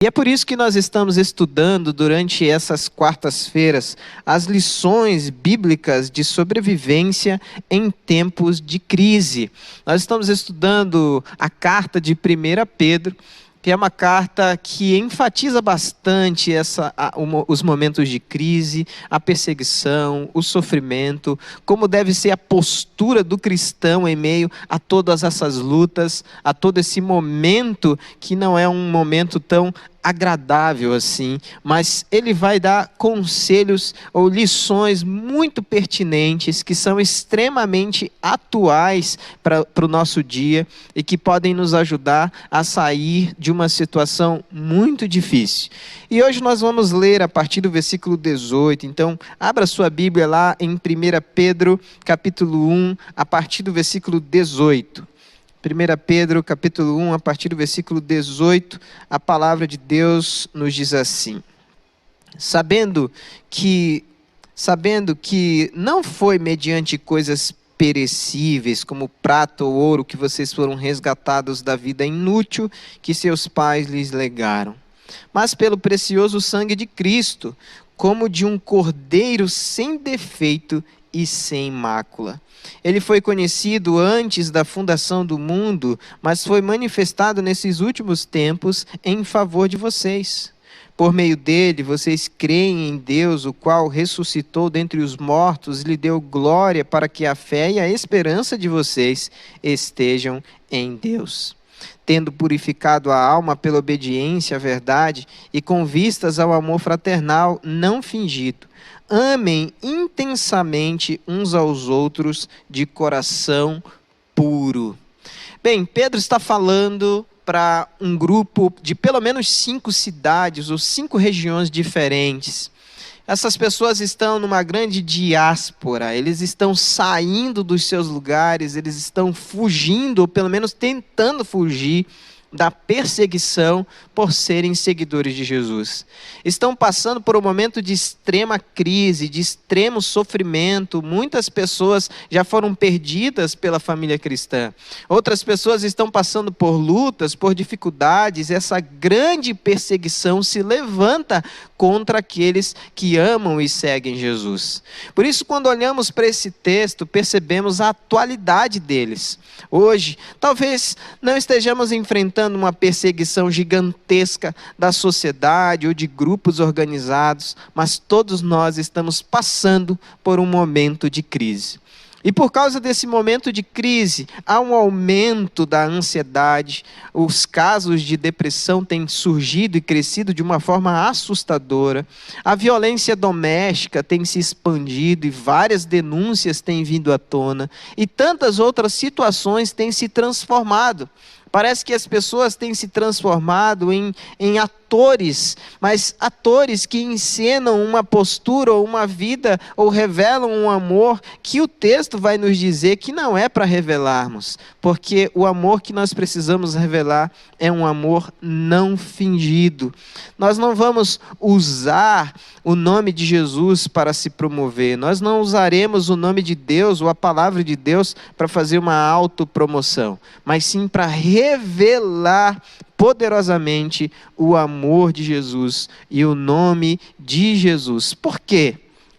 E é por isso que nós estamos estudando durante essas quartas-feiras as lições bíblicas de sobrevivência em tempos de crise. Nós estamos estudando a carta de 1 Pedro, que é uma carta que enfatiza bastante os momentos de crise, a perseguição, o sofrimento, como deve ser a postura do cristão em meio a todas essas lutas, a todo esse momento que não é um momento tão agradável assim, mas ele vai dar conselhos ou lições muito pertinentes que são extremamente atuais para o nosso dia e que podem nos ajudar a sair de uma situação muito difícil. E hoje nós vamos ler a partir do versículo 18, então abra sua Bíblia lá em 1 Pedro capítulo 1, a partir do versículo 18. 1 Pedro, capítulo 1, a partir do versículo 18, a palavra de Deus nos diz assim: Sabendo que não foi mediante coisas perecíveis, como prata ou ouro, que vocês foram resgatados da vida inútil que seus pais lhes legaram, mas pelo precioso sangue de Cristo, como de um cordeiro sem defeito e sem mácula. Ele foi conhecido antes da fundação do mundo, mas foi manifestado nesses últimos tempos em favor de vocês. Por meio dele, vocês creem em Deus, o qual ressuscitou dentre os mortos e lhe deu glória, para que a fé e a esperança de vocês estejam em Deus. Tendo purificado a alma pela obediência à verdade e com vistas ao amor fraternal não fingido, amem intensamente uns aos outros de coração puro. Bem, Pedro está falando para um grupo de pelo menos 5 cidades ou 5 regiões diferentes. Essas pessoas estão numa grande diáspora, eles estão saindo dos seus lugares, eles estão fugindo, ou pelo menos tentando fugir da perseguição por serem seguidores de Jesus. Estão passando por um momento de extrema crise, de extremo sofrimento. Muitas pessoas já foram perdidas pela família cristã. Outras pessoas estão passando por lutas, por dificuldades. Essa grande perseguição se levanta contra aqueles que amam e seguem Jesus. Por isso, quando olhamos para esse texto, percebemos a atualidade deles. Hoje, talvez não estejamos enfrentando uma perseguição gigantesca da sociedade ou de grupos organizados, mas todos nós estamos passando por um momento de crise. E por causa desse momento de crise, há um aumento da ansiedade, os casos de depressão têm surgido e crescido de uma forma assustadora, a violência doméstica tem se expandido e várias denúncias têm vindo à tona, e tantas outras situações têm se transformado. Parece que as pessoas têm se transformado em atores, mas atores que encenam uma postura ou uma vida ou revelam um amor que o texto vai nos dizer que não é para revelarmos, porque o amor que nós precisamos revelar é um amor não fingido. Nós não vamos usar o nome de Jesus para se promover, nós não usaremos o nome de Deus ou a palavra de Deus para fazer uma autopromoção, mas sim para revelar poderosamente o amor de Jesus e o nome de Jesus. Por quê?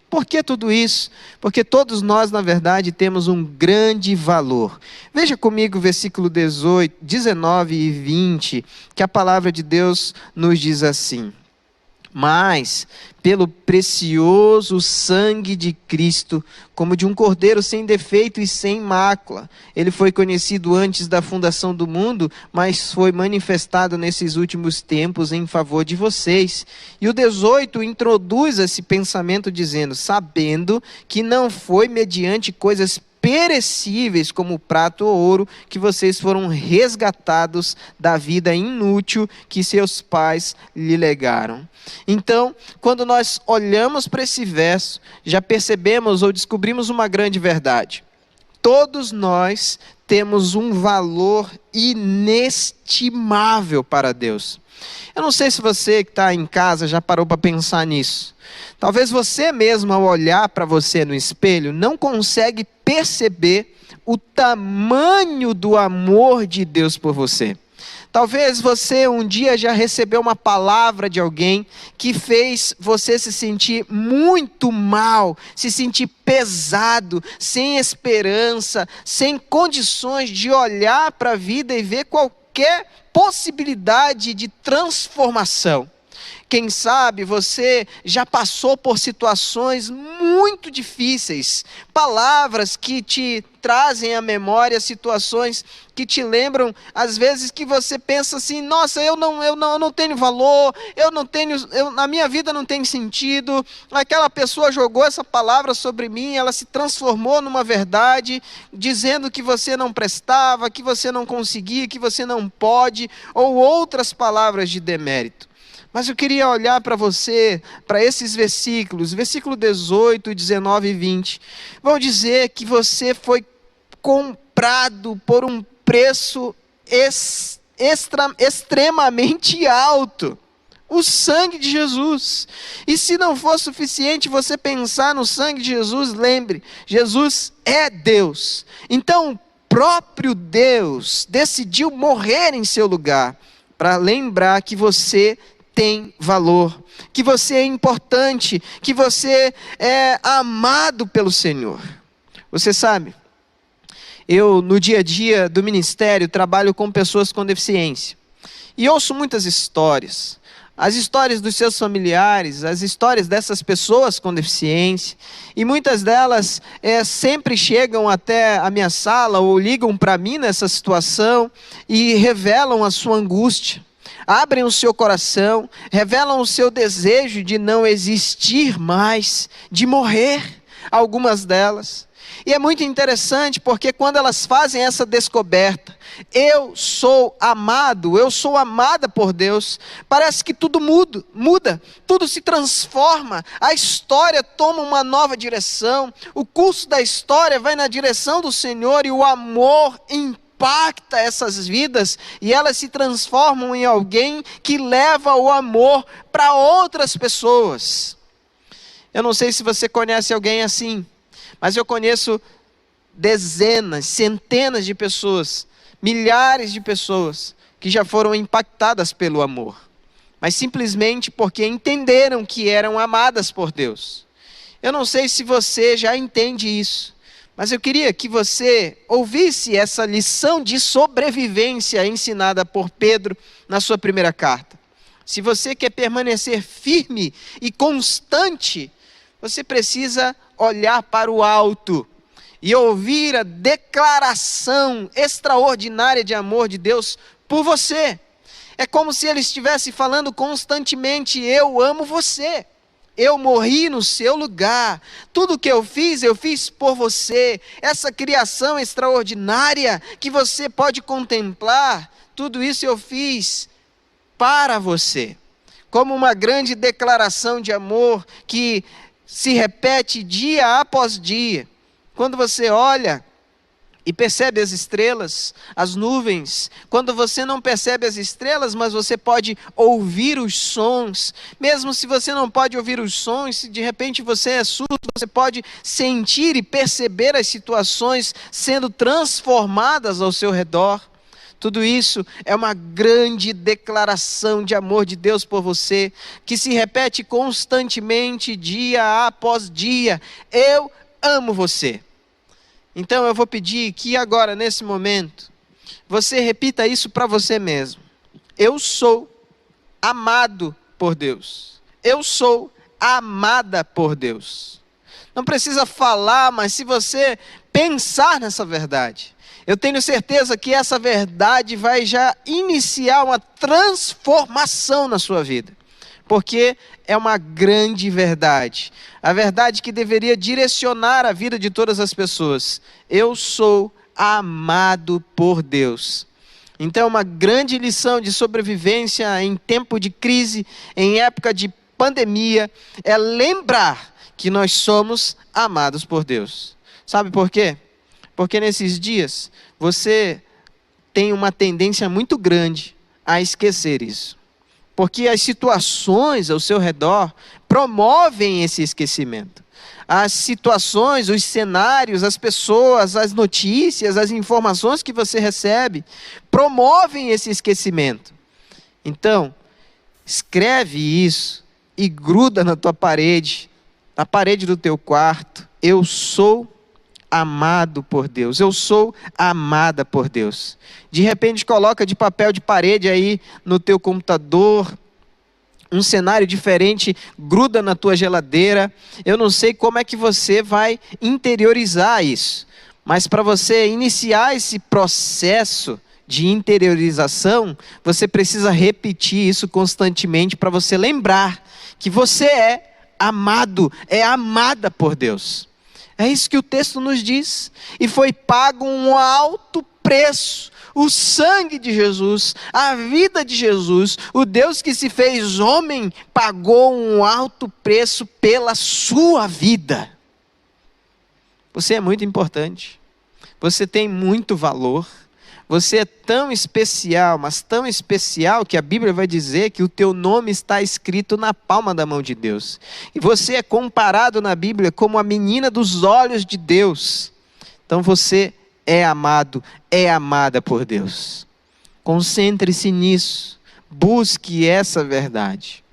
Por que tudo isso? Porque todos nós, na verdade, temos um grande valor. Veja comigo o versículo 18, 19 e 20, que a palavra de Deus nos diz assim: Mas, pelo precioso sangue de Cristo, como de um cordeiro sem defeito e sem mácula, ele foi conhecido antes da fundação do mundo, mas foi manifestado nesses últimos tempos em favor de vocês. E o 18 introduz esse pensamento dizendo: sabendo que não foi mediante coisas perecíveis como prata ou ouro que vocês foram resgatados da vida inútil que seus pais lhe legaram. Então, quando nós olhamos para esse verso, já percebemos ou descobrimos uma grande verdade. Todos nós temos um valor inestimável para Deus. Eu não sei se você que está em casa já parou para pensar nisso. Talvez você mesmo, ao olhar para você no espelho, não consegue perceber o tamanho do amor de Deus por você. Talvez você um dia já recebeu uma palavra de alguém que fez você se sentir muito mal, se sentir pesado, sem esperança, sem condições de olhar para a vida e ver qualquer possibilidade de transformação. Quem sabe você já passou por situações muito difíceis, palavras que te trazem à memória situações que te lembram, às vezes, que você pensa assim: nossa, eu não tenho valor, na minha vida não tem sentido, aquela pessoa jogou essa palavra sobre mim, ela se transformou numa verdade, dizendo que você não prestava, que você não conseguia, que você não pode, ou outras palavras de demérito. Mas eu queria olhar para você, para esses versículos, versículo 18, 19 e 20. Vão dizer que você foi comprado por um preço extremamente alto. O sangue de Jesus. E se não for suficiente você pensar no sangue de Jesus, lembre, Jesus é Deus. Então, o próprio Deus decidiu morrer em seu lugar, para lembrar que você tem valor, que você é importante, que você é amado pelo Senhor. Você sabe, eu no dia a dia do ministério trabalho com pessoas com deficiência e ouço muitas histórias, as histórias dos seus familiares, as histórias dessas pessoas com deficiência, e muitas delas sempre chegam até a minha sala ou ligam para mim nessa situação e revelam a sua angústia. Abrem o seu coração, revelam o seu desejo de não existir mais, de morrer, algumas delas. E é muito interessante porque quando elas fazem essa descoberta, eu sou amado, eu sou amada por Deus, parece que tudo muda, tudo se transforma, a história toma uma nova direção, o curso da história vai na direção do Senhor e o amor impacta essas vidas e elas se transformam em alguém que leva o amor para outras pessoas. Eu não sei se você conhece alguém assim, mas eu conheço dezenas, centenas de pessoas, milhares de pessoas que já foram impactadas pelo amor, mas simplesmente porque entenderam que eram amadas por Deus. Eu não sei se você já entende isso, mas eu queria que você ouvisse essa lição de sobrevivência ensinada por Pedro na sua primeira carta. Se você quer permanecer firme e constante, você precisa olhar para o alto e ouvir a declaração extraordinária de amor de Deus por você. É como se Ele estivesse falando constantemente: eu amo você. Eu morri no seu lugar, tudo que eu fiz por você. Essa criação extraordinária que você pode contemplar, tudo isso eu fiz para você. Como uma grande declaração de amor que se repete dia após dia. Quando você olha e percebe as estrelas, as nuvens, quando você não percebe as estrelas, mas você pode ouvir os sons, mesmo se você não pode ouvir os sons, se de repente você é surdo, você pode sentir e perceber as situações sendo transformadas ao seu redor. Tudo isso é uma grande declaração de amor de Deus por você, que se repete constantemente, dia após dia. Eu amo você. Então eu vou pedir que agora, nesse momento, você repita isso para você mesmo. Eu sou amado por Deus. Eu sou amada por Deus. Não precisa falar, mas se você pensar nessa verdade, eu tenho certeza que essa verdade vai já iniciar uma transformação na sua vida. Porque é uma grande verdade. A verdade que deveria direcionar a vida de todas as pessoas. Eu sou amado por Deus. Então, uma grande lição de sobrevivência em tempo de crise, em época de pandemia, é lembrar que nós somos amados por Deus. Sabe por quê? Porque nesses dias, você tem uma tendência muito grande a esquecer isso. Porque as situações ao seu redor promovem esse esquecimento. as situações, os cenários, as pessoas, as notícias, as informações que você recebe promovem esse esquecimento. Então, escreve isso e gruda na tua parede, na parede do teu quarto. Eu sou amado por Deus, eu sou amada por Deus. De repente coloca de papel de parede aí no teu computador, um cenário diferente, gruda na tua geladeira. Eu não sei como é que você vai interiorizar isso, mas para você iniciar esse processo de interiorização, você precisa repetir isso constantemente para você lembrar que você é amado, é amada por Deus. É isso que o texto nos diz. E foi pago um alto preço. O sangue de Jesus, a vida de Jesus, o Deus que se fez homem, pagou um alto preço pela sua vida. Você é muito importante. Você tem muito valor. Você é tão especial, mas tão especial que a Bíblia vai dizer que o teu nome está escrito na palma da mão de Deus. E você é comparado na Bíblia como a menina dos olhos de Deus. Então você é amado, é amada por Deus. Concentre-se nisso. Busque essa verdade.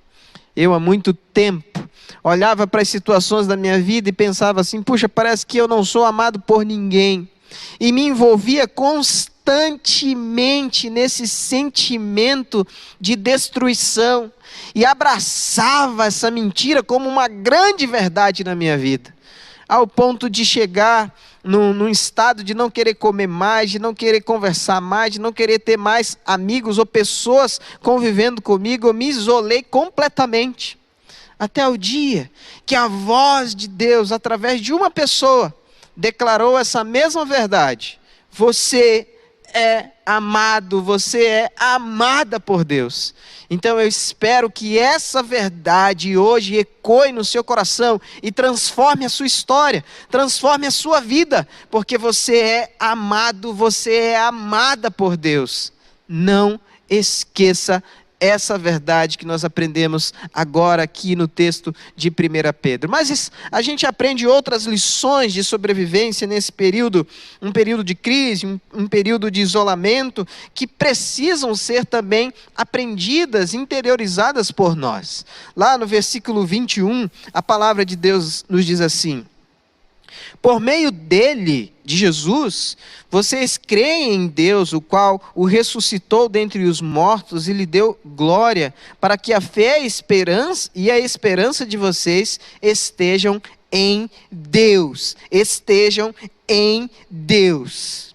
Eu há muito tempo olhava para as situações da minha vida e pensava assim, puxa, parece que eu não sou amado por ninguém. E me envolvia constantemente nesse sentimento de destruição. E abraçava essa mentira como uma grande verdade na minha vida. Ao ponto de chegar num estado de não querer comer mais, de não querer conversar mais, de não querer ter mais amigos ou pessoas convivendo comigo. Eu me isolei completamente. Até o dia que a voz de Deus, através de uma pessoa, declarou essa mesma verdade. Você é amado, você é amada por Deus. Então eu espero que essa verdade hoje ecoe no seu coração e transforme a sua história, transforme a sua vida, porque você é amado, você é amada por Deus. Não esqueça essa verdade que nós aprendemos agora aqui no texto de 1 Pedro. Mas a gente aprende outras lições de sobrevivência nesse período, um período de crise, um período de isolamento, que precisam ser também aprendidas, interiorizadas por nós. Lá no versículo 21, a palavra de Deus nos diz assim: por meio dele, de Jesus, vocês creem em Deus, o qual o ressuscitou dentre os mortos e lhe deu glória, para que a fé e a esperança de vocês estejam em Deus. Estejam em Deus.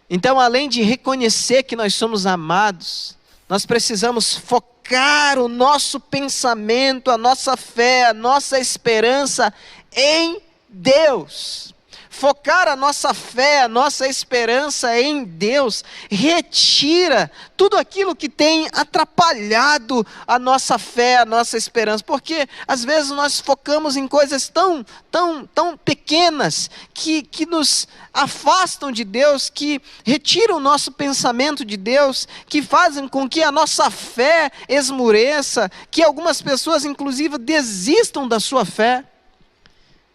Então, além de reconhecer que nós somos amados, nós precisamos focar o nosso pensamento, a nossa fé, a nossa esperança em Deus. Focar a nossa fé, a nossa esperança em Deus, retira tudo aquilo que tem atrapalhado a nossa fé, a nossa esperança, porque às vezes nós focamos em coisas tão pequenas, que nos afastam de Deus, que retiram o nosso pensamento de Deus, que fazem com que a nossa fé esmoreça, que algumas pessoas inclusive desistam da sua fé.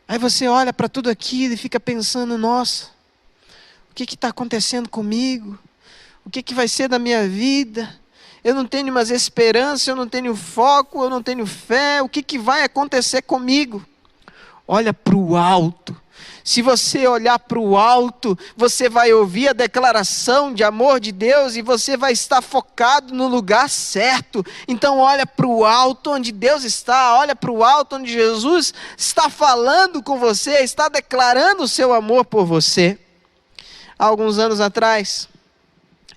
Aí você olha para tudo aquilo e fica pensando, nossa, o que está acontecendo comigo? O que vai ser da minha vida? Eu não tenho mais esperança, eu não tenho foco, eu não tenho fé, o que vai acontecer comigo? Olha para o alto. Se você olhar para o alto, você vai ouvir a declaração de amor de Deus e você vai estar focado no lugar certo. Então olha para o alto onde Deus está, olha para o alto onde Jesus está falando com você, está declarando o seu amor por você. Há alguns anos atrás,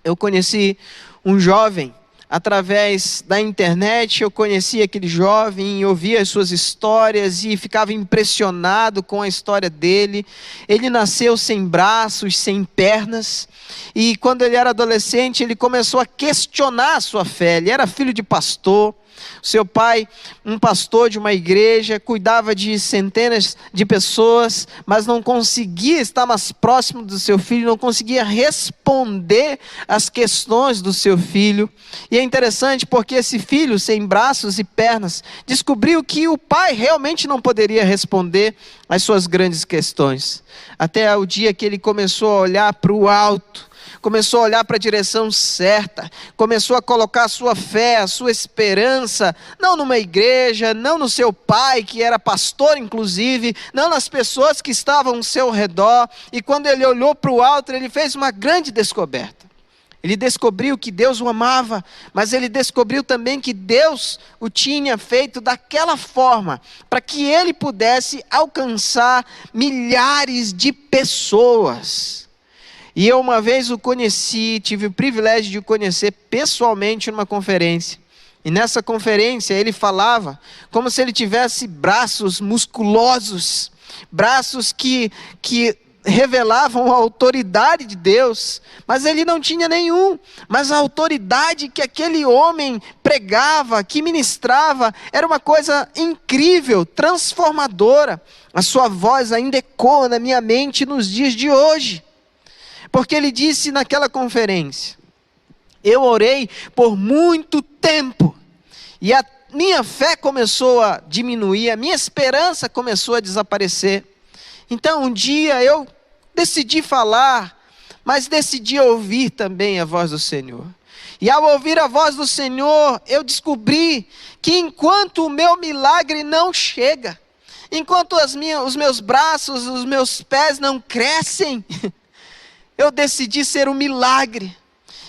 eu conheci um jovem. Através da internet eu conheci aquele jovem, ouvia as suas histórias e ficava impressionado com a história dele. Ele nasceu sem braços, sem pernas, e quando ele era adolescente ele começou a questionar a sua fé. Ele era filho de pastor, O seu pai, um pastor de uma igreja, cuidava de centenas de pessoas, mas não conseguia estar mais próximo do seu filho, não conseguia responder às questões do seu filho. E é interessante porque esse filho, sem braços e pernas, descobriu que o pai realmente não poderia responder às suas grandes questões. Até o dia que ele começou a olhar para o alto, começou a olhar para a direção certa, começou a colocar a sua fé, a sua esperança, não numa igreja, não no seu pai, que era pastor inclusive, não nas pessoas que estavam ao seu redor. E quando ele olhou para o alto, ele fez uma grande descoberta. Ele descobriu que Deus o amava, mas ele descobriu também que Deus o tinha feito daquela forma, para que ele pudesse alcançar milhares de pessoas. E eu uma vez o conheci, tive o privilégio de o conhecer pessoalmente numa conferência. E nessa conferência ele falava como se ele tivesse braços musculosos, braços que revelavam a autoridade de Deus, mas ele não tinha nenhum. Mas a autoridade que aquele homem pregava, que ministrava, era uma coisa incrível, transformadora. A sua voz ainda ecoa na minha mente nos dias de hoje. Porque ele disse naquela conferência: eu orei por muito tempo, e a minha fé começou a diminuir, a minha esperança começou a desaparecer. Então um dia eu decidi falar, mas decidi ouvir também a voz do Senhor. E ao ouvir a voz do Senhor, eu descobri que enquanto o meu milagre não chega, enquanto os meus braços, os meus pés não crescem, eu decidi ser um milagre.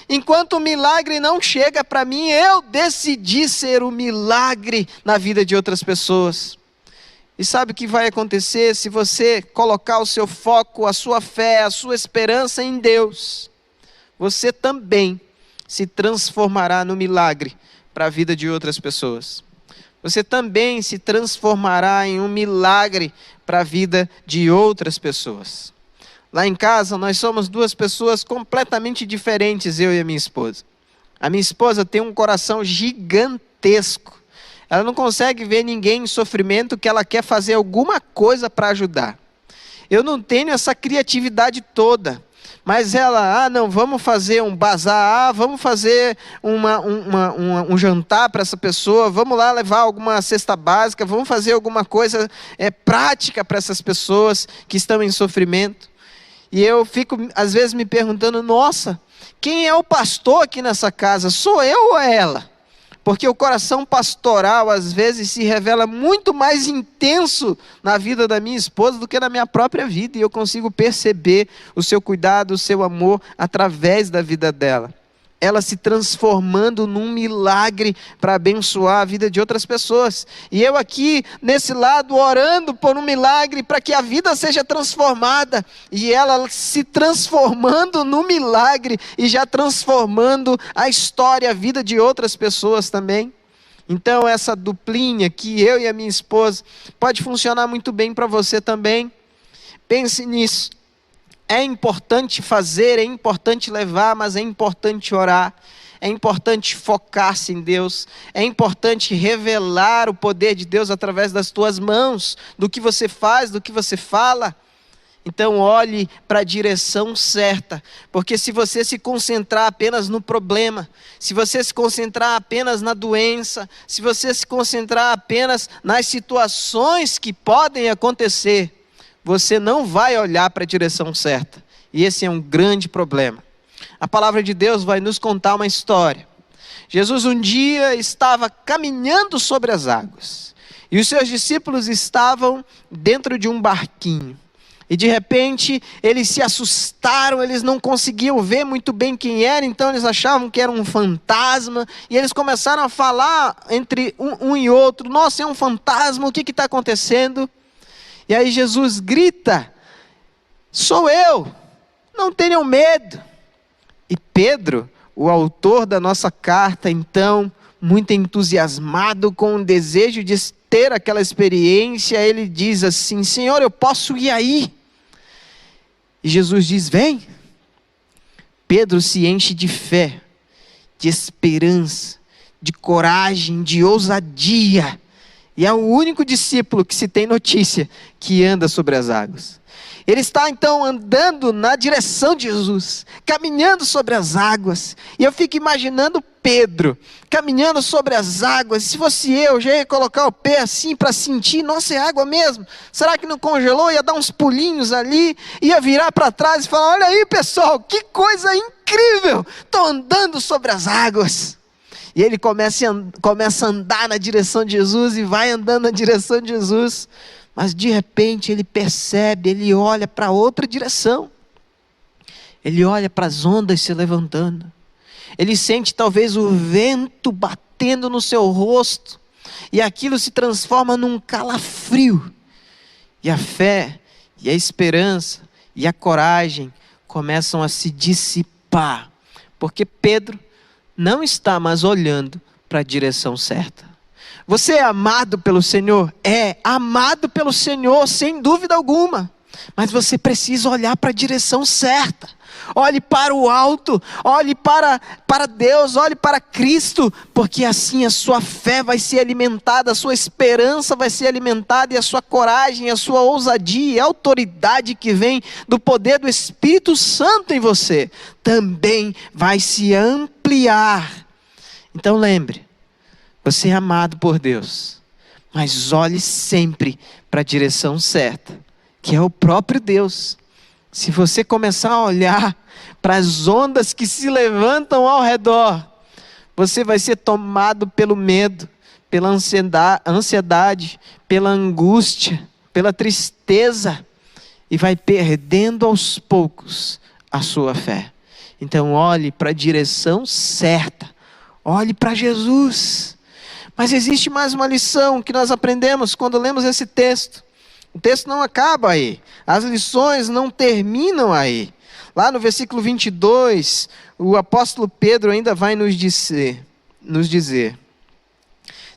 Enquanto o milagre não chega para mim, eu decidi ser um milagre na vida de outras pessoas. E sabe o que vai acontecer se você colocar o seu foco, a sua fé, a sua esperança em Deus? Você também se transformará no milagre para a vida de outras pessoas. Você também se transformará em um milagre para a vida de outras pessoas. Lá em casa, nós somos duas pessoas completamente diferentes, eu e a minha esposa. A minha esposa tem um coração gigantesco. Ela não consegue ver ninguém em sofrimento que ela quer fazer alguma coisa para ajudar. Eu não tenho essa criatividade toda. Mas ela, não, vamos fazer um bazar, vamos fazer um jantar para essa pessoa, vamos lá levar alguma cesta básica, vamos fazer alguma coisa prática para essas pessoas que estão em sofrimento. E eu fico, às vezes, me perguntando, nossa, quem é o pastor aqui nessa casa? Sou eu ou é ela? Porque o coração pastoral, às vezes, se revela muito mais intenso na vida da minha esposa do que na minha própria vida. E eu consigo perceber o seu cuidado, o seu amor, através da vida dela. Ela se transformando num milagre para abençoar a vida de outras pessoas. E eu aqui, nesse lado, orando por um milagre para que a vida seja transformada. E ela se transformando no milagre e já transformando a história, a vida de outras pessoas também. Então essa duplinha que eu e a minha esposa pode funcionar muito bem para você também. Pense nisso. É importante fazer, é importante levar, mas é importante orar, é importante focar-se em Deus, é importante revelar o poder de Deus através das tuas mãos, do que você faz, do que você fala. Então olhe para a direção certa, porque se você se concentrar apenas no problema, se você se concentrar apenas na doença, se você se concentrar apenas nas situações que podem acontecer, você não vai olhar para a direção certa. E esse é um grande problema. A palavra de Deus vai nos contar uma história. Jesus um dia estava caminhando sobre as águas. E os seus discípulos estavam dentro de um barquinho. E de repente eles se assustaram, eles não conseguiam ver muito bem quem era, então eles achavam que era um fantasma. E eles começaram a falar entre um e outro, nossa, é um fantasma, o que está acontecendo? E aí Jesus grita, sou eu, não tenham medo. E Pedro, o autor da nossa carta, então, muito entusiasmado com o desejo de ter aquela experiência, ele diz assim, Senhor, eu posso ir aí? E Jesus diz, vem. Pedro se enche de fé, de esperança, de coragem, de ousadia. E é o único discípulo que se tem notícia que anda sobre as águas. Ele está então andando na direção de Jesus, caminhando sobre as águas. E eu fico imaginando Pedro caminhando sobre as águas. Se fosse eu, já ia colocar o pé assim para sentir, nossa, é água mesmo? Será que não congelou? Ia dar uns pulinhos ali, ia virar para trás e falar, olha aí pessoal, que coisa incrível, estou andando sobre as águas. E ele começa a andar na direção de Jesus e vai andando na direção de Jesus. Mas de repente ele percebe, ele olha para outra direção. Ele olha para as ondas se levantando. Ele sente talvez o vento batendo no seu rosto. E aquilo se transforma num calafrio. E a fé, e a esperança, e a coragem começam a se dissipar. Porque Pedro não está mais olhando para a direção certa. Você é amado pelo Senhor? É amado pelo Senhor, sem dúvida alguma. Mas você precisa olhar para a direção certa. Olhe para o alto, olhe para Deus, olhe para Cristo, porque assim a sua fé vai ser alimentada, a sua esperança vai ser alimentada, e a sua coragem, a sua ousadia, a autoridade que vem do poder do Espírito Santo em você, também vai se ampliar. Então lembre, você é amado por Deus, mas olhe sempre para a direção certa, que é o próprio Deus. Se você começar a olhar para as ondas que se levantam ao redor, você vai ser tomado pelo medo, pela ansiedade, pela angústia, pela tristeza, e vai perdendo aos poucos a sua fé. Então olhe para a direção certa, olhe para Jesus. Mas existe mais uma lição que nós aprendemos quando lemos esse texto. O texto não acaba aí, as lições não terminam aí. Lá no versículo 22, o apóstolo Pedro ainda vai nos dizer: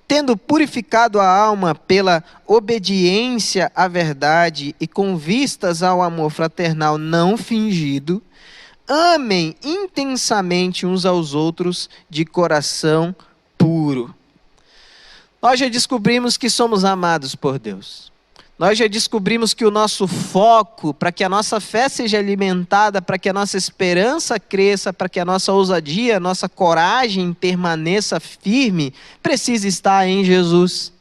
tendo purificado a alma pela obediência à verdade e com vistas ao amor fraternal não fingido, amem intensamente uns aos outros de coração puro. Nós já descobrimos que somos amados por Deus. Nós já descobrimos que o nosso foco, para que a nossa fé seja alimentada, para que a nossa esperança cresça, para que a nossa ousadia, a nossa coragem permaneça firme, precisa estar em Jesus.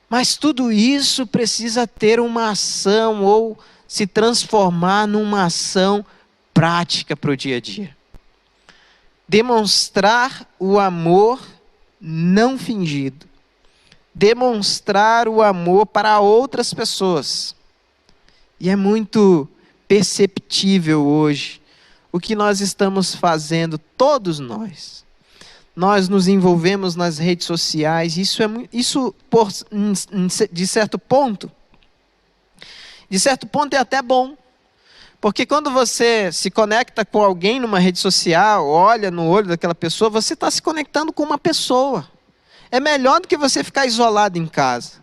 Mas tudo isso precisa ter uma ação ou se transformar numa ação prática para o dia a dia. Demonstrar o amor não fingido. Demonstrar o amor para outras pessoas. E é muito perceptível hoje o que nós estamos fazendo, todos nós. Nós nos envolvemos nas redes sociais, de certo ponto é até bom. Porque quando você se conecta com alguém numa rede social, olha no olho daquela pessoa, você está se conectando com uma pessoa. É melhor do que você ficar isolado em casa,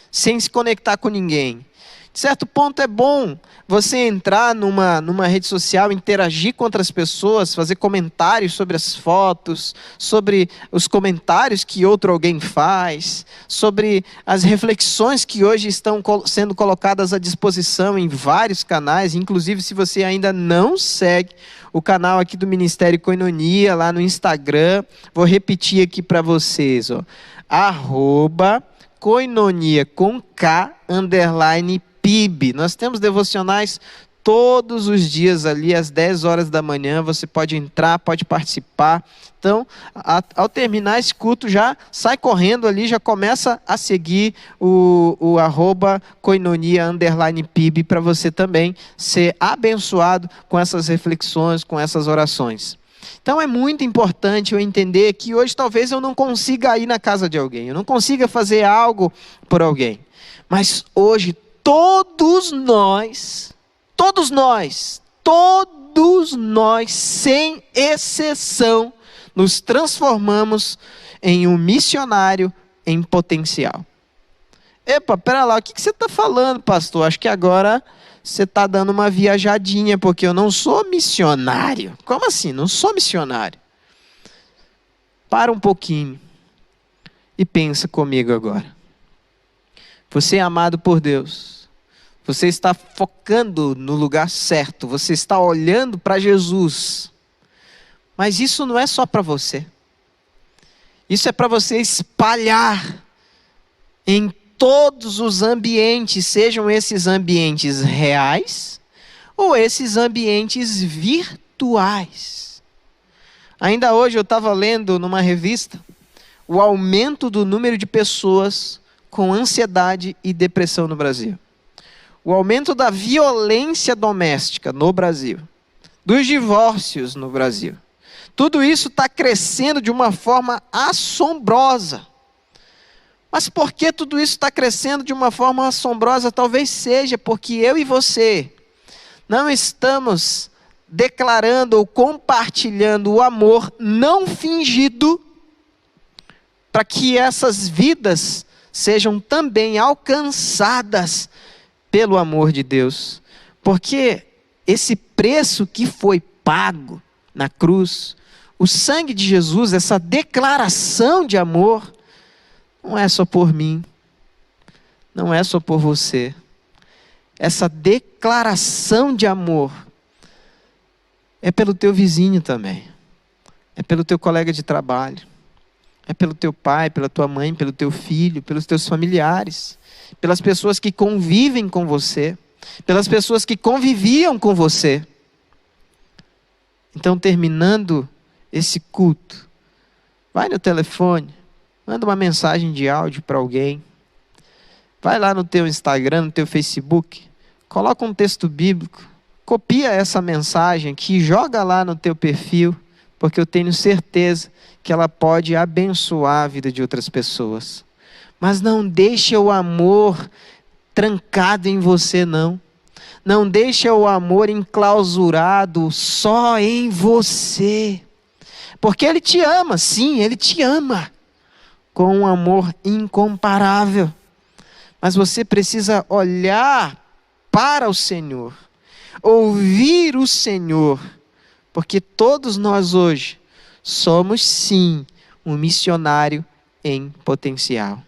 sem se conectar com ninguém. De certo ponto é bom você entrar numa rede social, interagir com outras pessoas, fazer comentários sobre as fotos, sobre os comentários que alguém faz, sobre as reflexões que hoje estão sendo colocadas à disposição em vários canais, inclusive se você ainda não segue o canal aqui do Ministério Koinonia, lá no Instagram, vou repetir aqui para vocês, @Koinonia com K _PIB. Nós temos devocionais todos os dias ali, às 10 horas da manhã, você pode entrar, pode participar. Então, ao terminar esse culto, já sai correndo ali, já começa a seguir o @Koinonia _PIB, para você também ser abençoado com essas reflexões, com essas orações. Então é muito importante eu entender que hoje talvez eu não consiga ir na casa de alguém, eu não consiga fazer algo por alguém, mas hoje todos nós, sem exceção, nos transformamos em um missionário em potencial. Epa, pera lá, o que você está falando, pastor? Acho que agora você está dando uma viajadinha, porque eu não sou missionário. Como assim? Não sou missionário. Para um pouquinho e pensa comigo agora. Você é amado por Deus. Você está focando no lugar certo. Você está olhando para Jesus. Mas isso não é só para você. Isso é para você espalhar em todos os ambientes, sejam esses ambientes reais ou esses ambientes virtuais. Ainda hoje eu estava lendo numa revista o aumento do número de pessoas com ansiedade e depressão no Brasil. O aumento da violência doméstica no Brasil. Dos divórcios no Brasil. Tudo isso está crescendo de uma forma assombrosa. Mas por que tudo isso está crescendo de uma forma assombrosa? Talvez seja porque eu e você não estamos declarando ou compartilhando o amor não fingido para que essas vidas sejam também alcançadas pelo amor de Deus. Porque esse preço que foi pago na cruz, o sangue de Jesus, essa declaração de amor, não é só por mim, não é só por você. Essa declaração de amor é pelo teu vizinho também, é pelo teu colega de trabalho, é pelo teu pai, pela tua mãe, pelo teu filho, pelos teus familiares, pelas pessoas que convivem com você, pelas pessoas que conviviam com você. Então, terminando esse culto, vai no telefone, manda uma mensagem de áudio para alguém, vai lá no teu Instagram, no teu Facebook, coloca um texto bíblico, copia essa mensagem aqui, joga lá no teu perfil, porque eu tenho certeza que ela pode abençoar a vida de outras pessoas. Mas não deixe o amor trancado em você, não. Não deixe o amor enclausurado só em você. Porque Ele te ama, sim, Ele te ama. Com um amor incomparável. Mas você precisa olhar para o Senhor. Ouvir o Senhor. Porque todos nós hoje somos sim um missionário em potencial.